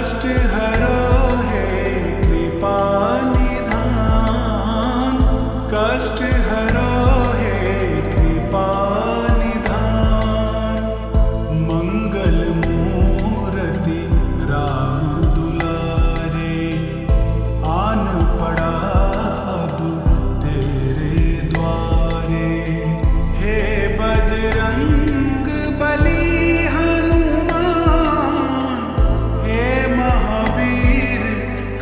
कष्ट हरो हे कृपा निधान, कष्ट हरो हे कृपा निधान। मंगल मूर्ति राम दुलारे, आन पड़ा अब तेरे द्वारे। हे बजरंग बली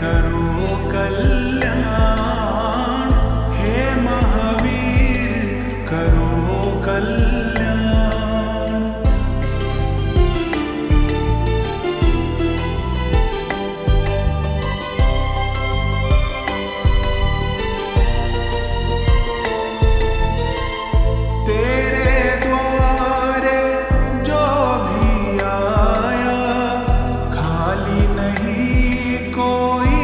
करो कल्याण, हे महावीर करो कल्याण। तेरे द्वारे जो भी आया, खाली नहीं कोई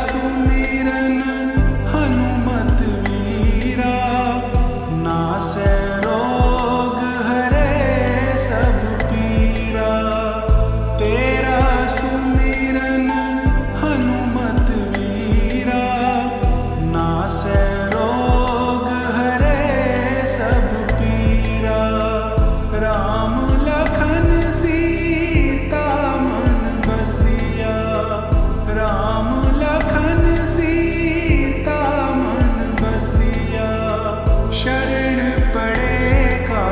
सुमिरन हनुमत वीरा, नासै रोग हरे सब पीरा। तेरा सुमिरन हनुमत वीरा, नासै रोग हरे सब पीरा। राम लखन सीता मन बसिया, राम लखन सीता मन बसिया। शरण पड़ेगा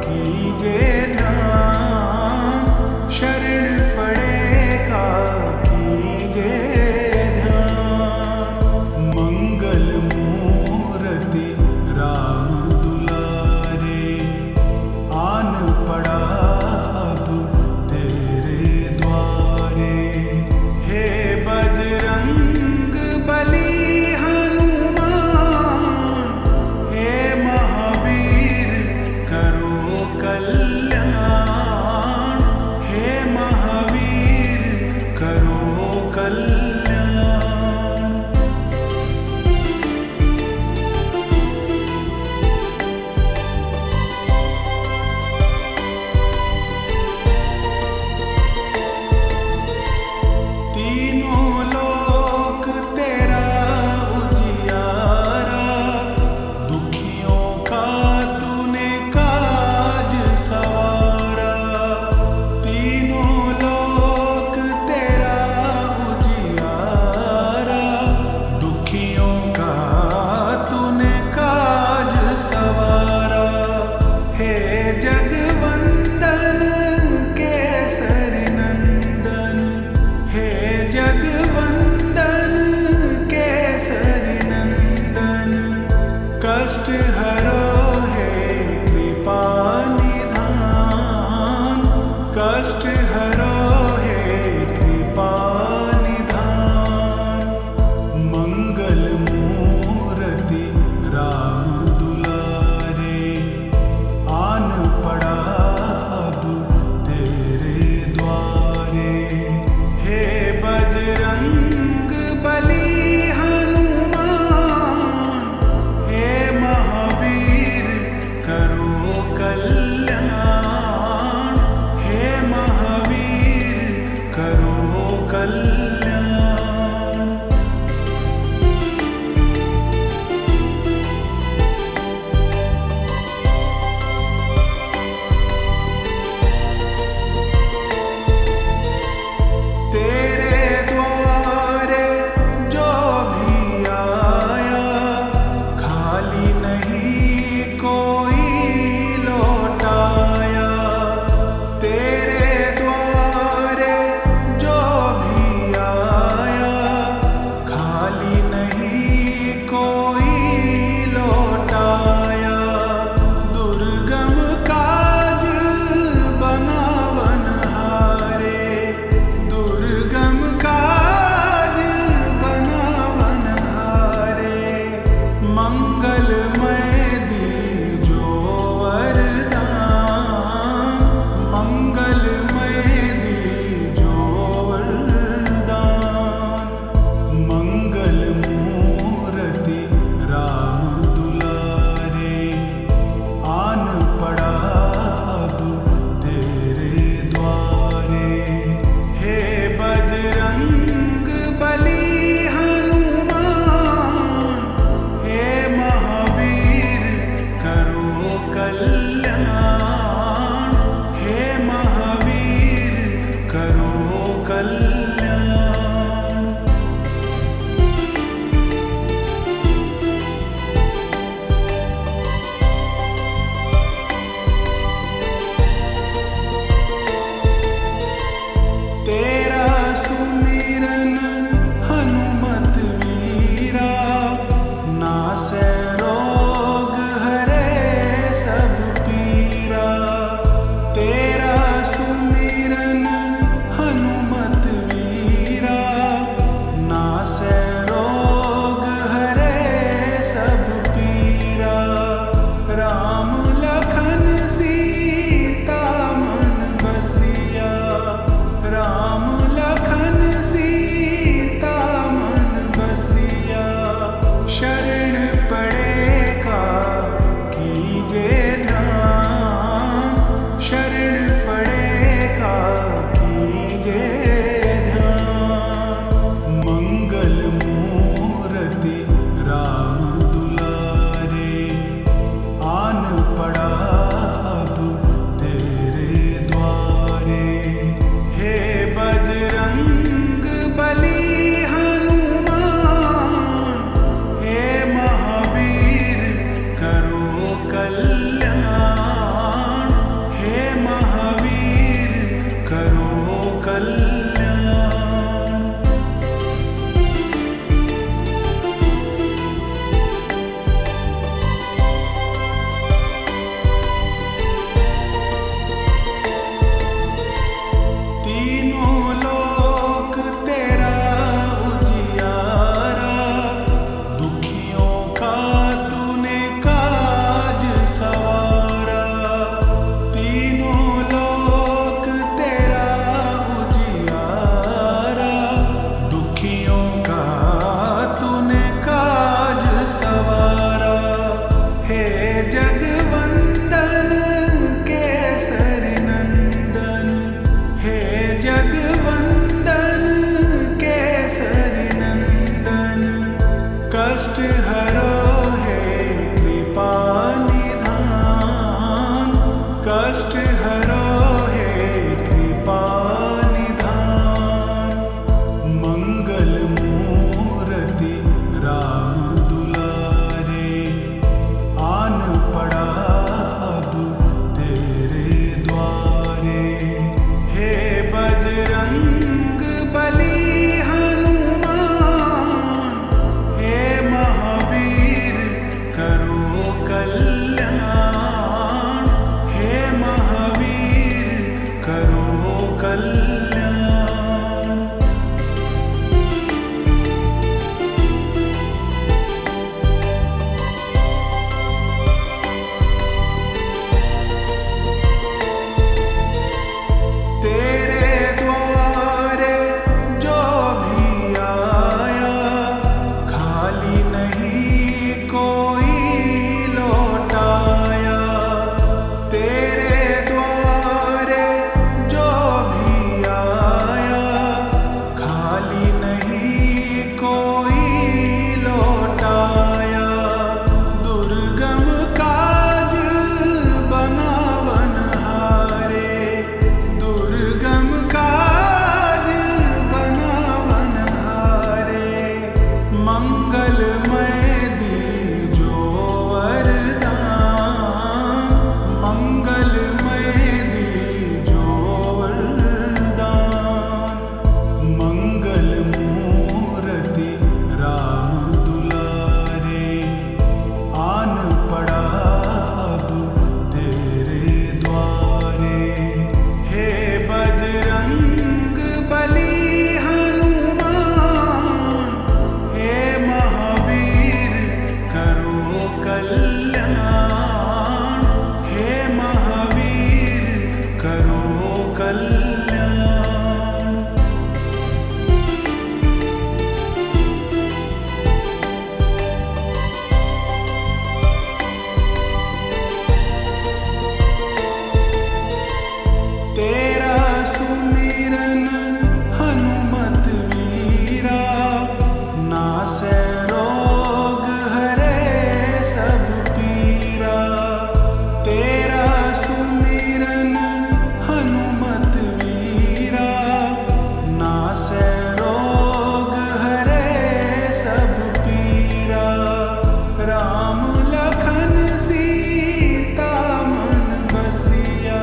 कीजे ध्यान, शरण पड़ेगा कीजे ध्यान। मंगल मूर्ति राम दुलारे, आन पड़ा अब तेरे द्वारे। हे बजरंग बली हनुमान, हे महावीर करो कल्याण, हे महावीर करो कल्याण। तीनों लोक तेरा उजियारा, दुखियों का तूने काज सवारा। तीनों लोक तेरा उजियारा, दुखियों का तूने काज सवारा। हे जगवंदन केसरी नंदन, हे जगवंदन केसरी नंदन। कष्ट हरो हे कृपा निधान, कष्ट हरो हे कृपा निधान। मंगल मूर्ति राम दुलारे, आन पड़ा अब तेरे द्वारे। हे बजरंग बली हनुमान, हे महावीर करो कष्ट हरो हे कृपा निधान। मंगल मूर्ति राम दुलारे, आन पड़ा अब तेरे द्वारे। हे बजरंग बली हनुमान, हे महावीर करो कल्याण। हे महावीर करो कल्याण। तेरे द्वारे जो भी आया, खाली नहीं कोई लौटाया। तेरे द्वारे जो भी आया, खाली नहीं कोई लौटाया। दुर्गम काज बनावन हारे, दुर्गम काज बनावन हारे। मंगलमय दीजो वरदान, मंगलमय दीजो वरदान। मंगल मूर्ति राम दुलारे, आन पड़ा अब तेरे द्वारे। हे बजरंग बली हनुमान, हे महावीर करो कल्याण। हे महावीर करो कल्याण। तेरा सुमिरन हनुमत वीरा, नासै रोग हरे सब पीरा। तेरा सुमिरन हनुमत वीरा, नासै रोग हरे सब पीरा। राम लखन सीता मन बसिया,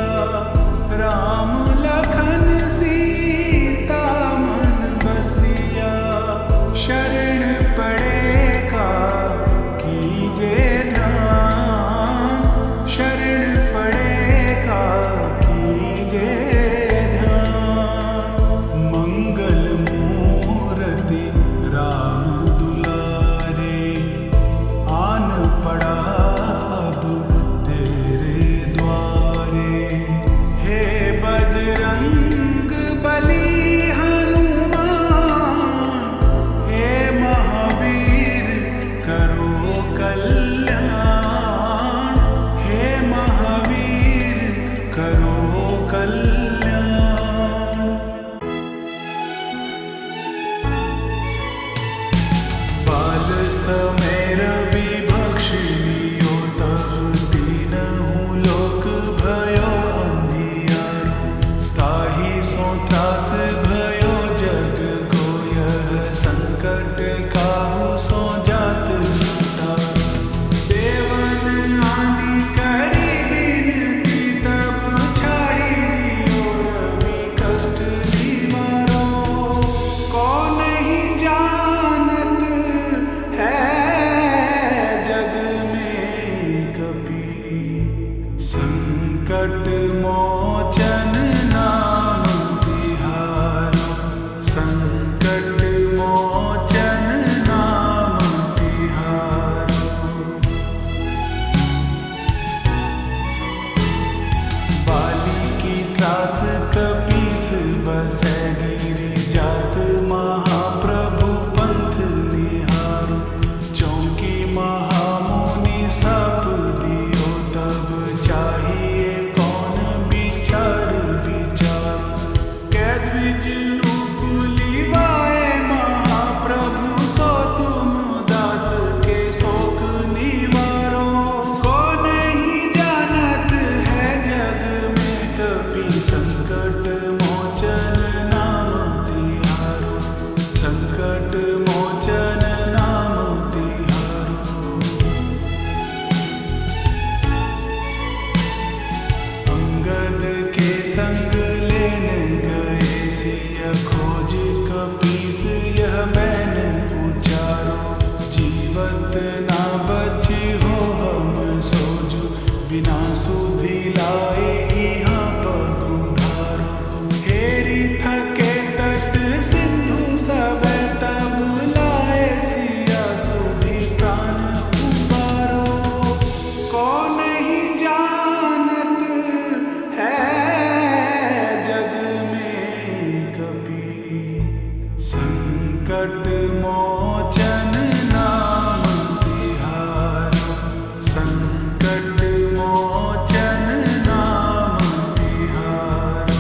राम लखन सीता मन बसिया। शरण पड़ेगा कीजे ध्यान, शरण पड़ेगा कीजे ध्यान। मंगल मूर्ति राम दुलारे, आन पड़ा अब तेरे द्वारे। हे बजरंग बली हनुमान, हे महावीर करो कल्याण। हे महावीर करो कल्याण। बाल समेर विभक्षिणियो, तब दीनहु लोक भयो अंधियारो। ताहि सो त्रास भयो जग को, यह संकट काहू सो जात न तारो। देवन आदि करी बिनती, तब छाड़ी दियो रवि कष्ट निवारो। को नहीं जानत है जग में कपि, संकट मोचन नाम तिहारो। संकट मोचन नाम तिहारो। बाली की त्रास कपीस बसै गिरि जात, महाप्रभु पंथ निहारो। चौकी महामुनि सप दियो, तब चाहिए कौन संग लेने गए सिया खोज कपीस यह मैंने उचारो जीवत ना बची हो हम सोजो बिना सुधी लाए यहाँ पगुधारो हेरी थके तट सिंधु सब तब लाए सिया सुधी प्राण उबारो कौन ही जानत संकट मोचन नाम तिहारो संकट मोचन नाम तिहारो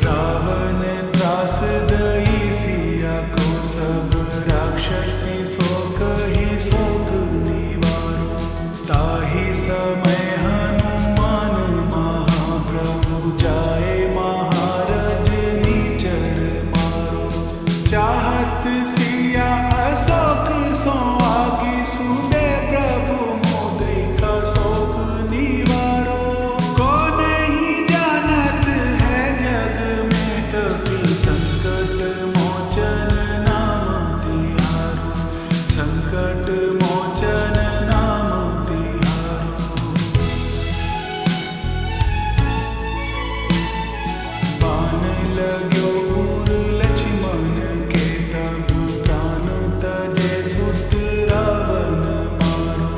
रावण त्रास दई सिया को सब राक्षसी शोक ही शोक निवारो ताहि समय हनुमान महाप्रभु जाए महाराज नीचर मारो चाहत सिया अशोक सो आगे सुदे प्रभु मुद्रिका शोक निवारो कौन ही जानत है जग में कपि संकट मोचन नाम तिहारो संकट मोचन नाम तिहारो बाण लग्यो उर लक्ष्मण के तब प्राण तजे सुत रावण मारो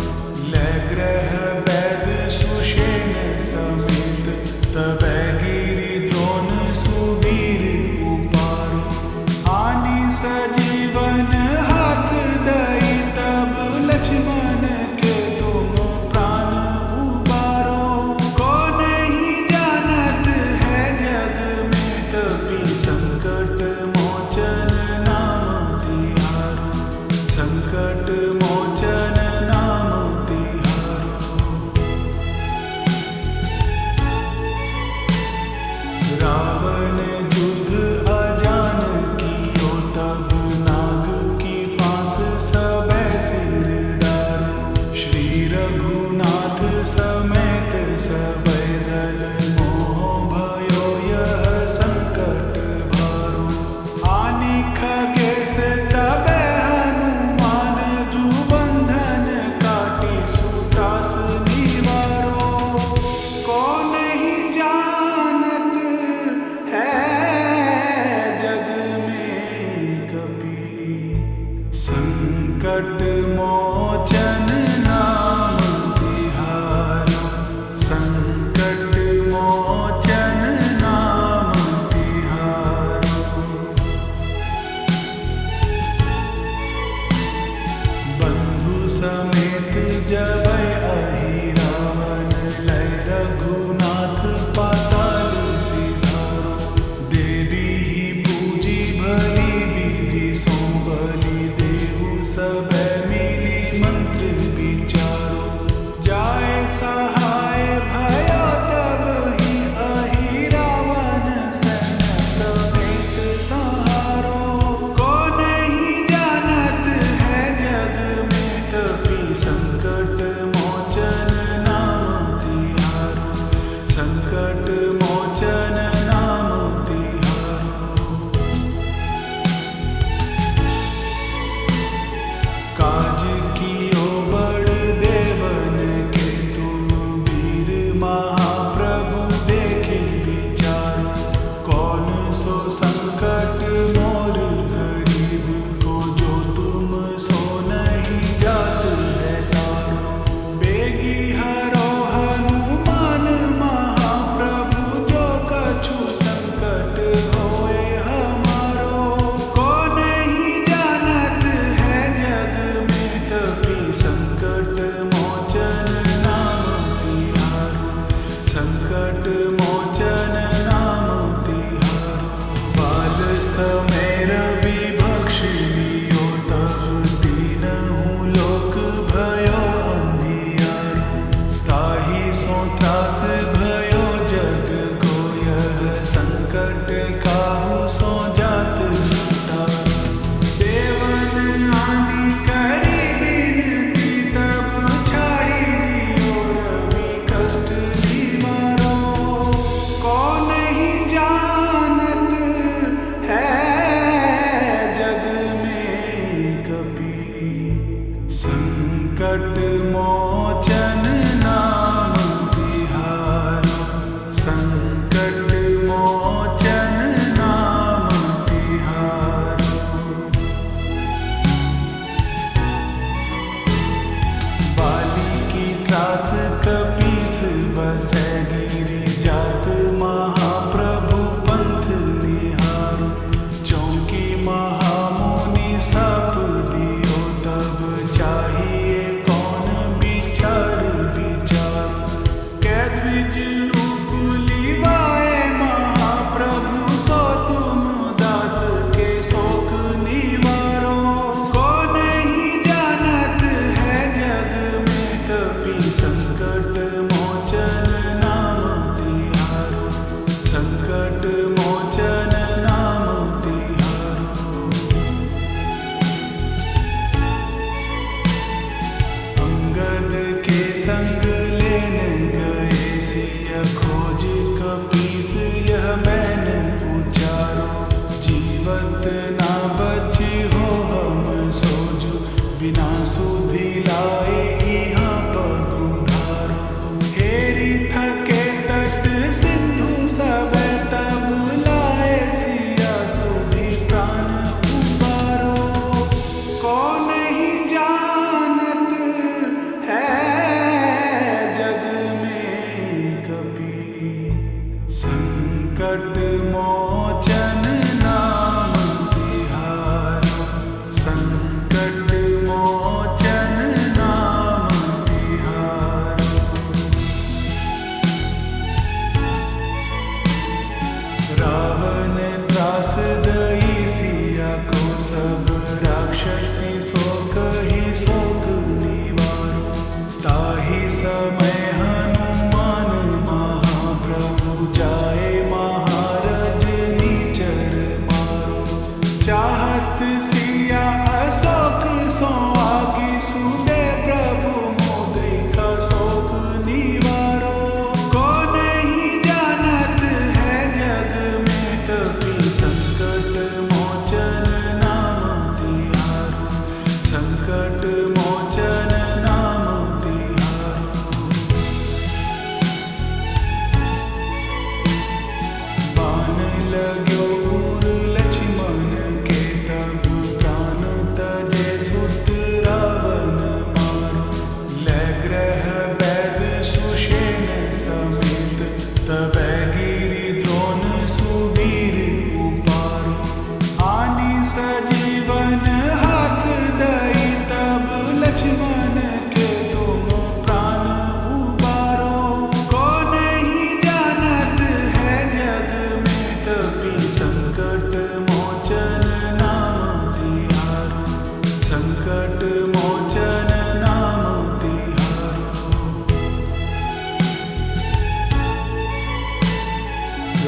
लै ग्रह वैद सुषेण समेत तबै गिरि द्रोण सुबीर उपारो आनि सजीवन हाथ दई तब लक्ष्मण के तुम प्राण उबारो कौन ही जानत है जग में कपि संकट मोचन नाम तिहारो संकट मोचन नाम तिहारो रावण युद्ध अजान कियो तब नाग की फांस सबे सिर डारो श्री रघुनाथ समेत सबे दल मोह भयो यह संकट भारो आनि खगेश तबे हनुमान जू बंधन काटी सुत्रास निवारो कौन ही जानत है जग में कपि संकट मोचन नाम तिहारो संकट मोचन नाम तिहारो बंधु समेत जबै अहि रावण लै रघुनाथ पाताल सिधारो देवी ही पूजी भली विधि सो बलि देहु सबे मिली मंत्र विचारो जाए सहाय भयो तब ही अहि रावण सैन्य समेत सहारो कौन ही जानत है जग में कपि संकट मोचन नाम तिहारो संकट मोचन नाम तिहारो काज कियो बड़ देवन के तुम वीर महाप्रभु देखे विचारो कौन सो संकट मोर गरीब को जो तुम सो नहीं जात है तारो बेगी हरो हनुमान महाप्रभु जो कछु संकट होए हमारो कौन ही जानत है जग में कपि संकट मोचन नाम तिहारो संकट मोचन नाम तिहारो बाल समेर विभक्ष लियो तब दीनहु लोक भयो अंधियारो ताहि सो त्रास भयो जग को यह संकट काहू सो जात तारो देवन आनि करी बिनती तब संकट मोचन नाम तिहारो, संकट मोचन नाम तिहारो। बाली की त्रास कपीस बसै गिरि जात, महाप्रभु पंथ निहारो। चौकी महामुनि सप दियो, तब चाहिए कौन विचार विचारो। कै द्विज रूप लिवाए महाप्रभु, सो तुम दास के शोक निवारो। को नहीं जानत है जग में कपि, संकट मोचन नाम तिहारो, संकट मोचन नाम तिहारो। अंगद के संग लेने गए सिया, खोज कपीस यह मैंने उचारो। जीवत ना बची हो हम सोजो, बिना सुधि लाए यहाँ पगुधारो। हेरी थके तट सिंधु सब, तब लाए सिया सुधि प्राण उबारो। को नहीं जानत है जग में कपि, संकट मोचन नाम तिहारो, संकट मोचन नाम तिहारो। रावण त्रास दई सिया को, सब राक्षसी शोक ही शोक निवारो। ताहि समय हनुमान महाप्रभु, जाए महाराज नीचर मारो। चाहत सिया अशोक सो आगे, सुदे प्रभु मुद्रिका शोक निवारो। को नहीं जानत है जग में कपि, संकट मोचन नाम तिहारो, संकट मोचन नाम तिहारो। बाण लाग्यो उर लक्ष्मण के, तब प्राण तजे सुत रावण मारो। लै ग्रह वैद सुषेण समेत, तबै गिरि द्रोण सुबीर उपारो। आनि सजीवन हाथ दई, तब लक्ष्मण के तुम प्राण उबारो। को नहीं जानत है जग में कपि, संकट मोचन नाम तिहारो, संकट मोचन नाम तिहारो।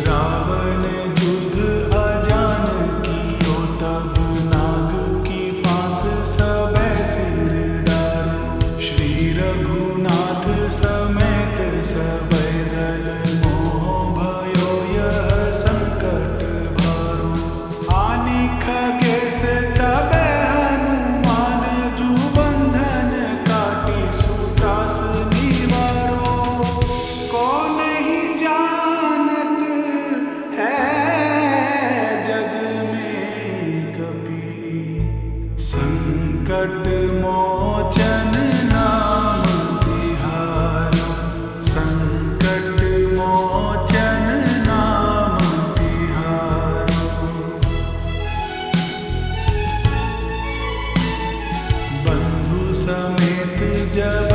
रावण युद्ध अजान कियो, तब नाग की फांस सबे सिर डारो। श्री रघुनाथ समेत सबे दल, मोह भयो यह संकट भारो। आनि खगेश तबे हनुमान, जू बंधन काटी सुत्रास निवारो। को नहीं जानत है जग में कपि, संकट मोचन नाम तिहारो, संकट मोचन नाम तिहारो। बंधु समेत जब